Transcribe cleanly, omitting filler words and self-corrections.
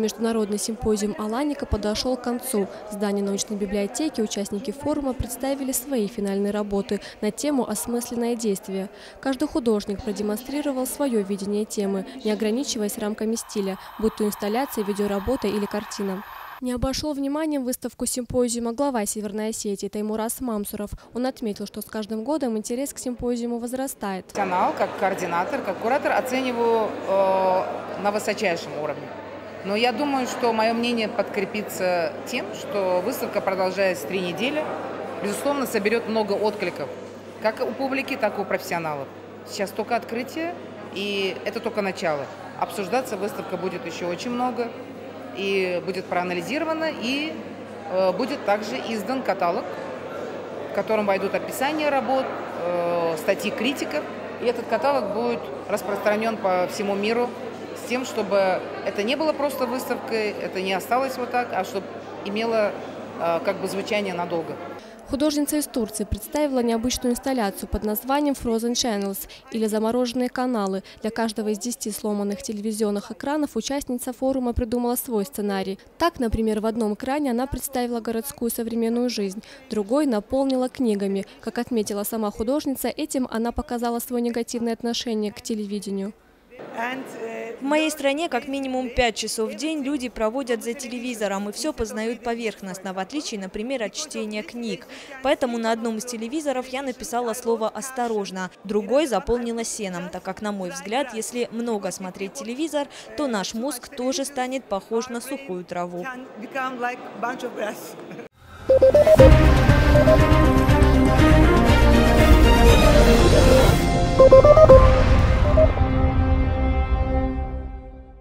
Международный симпозиум «Аланика» подошел к концу. В здании научной библиотеки участники форума представили свои финальные работы на тему «Осмысленное действие». Каждый художник продемонстрировал свое видение темы, не ограничиваясь рамками стиля, будь то инсталляция, видеоработа или картина. Не обошел вниманием выставку симпозиума глава Северной Осетии Таймураз Мамсуров. Он отметил, что с каждым годом интерес к симпозиуму возрастает. Канал, как координатор, как куратор оцениваю на высочайшем уровне. Но я думаю, что мое мнение подкрепится тем, что выставка, продолжаясь 3 недели, безусловно, соберет много откликов, как у публики, так и у профессионалов. Сейчас только открытие, и это только начало. Обсуждаться выставка будет еще очень много, и будет проанализировано, и будет также издан каталог, в котором войдут описания работ, статьи критиков. И этот каталог будет распространен по всему миру с тем, чтобы это не было просто выставкой, это не осталось вот так, а чтобы имело как бы звучание надолго. Художница из Турции представила необычную инсталляцию под названием Frozen Channels или «Замороженные каналы». Для каждого из 10 сломанных телевизионных экранов участница форума придумала свой сценарий. Так, например, в одном экране она представила городскую современную жизнь, другой наполнила книгами. Как отметила сама художница, этим она показала свое негативное отношение к телевидению. В моей стране как минимум 5 часов в день люди проводят за телевизором и все познают поверхностно, в отличие, например, от чтения книг. Поэтому на одном из телевизоров я написала слово «осторожно», другой заполнила сеном, так как, на мой взгляд, если много смотреть телевизор, то наш мозг тоже станет похож на сухую траву.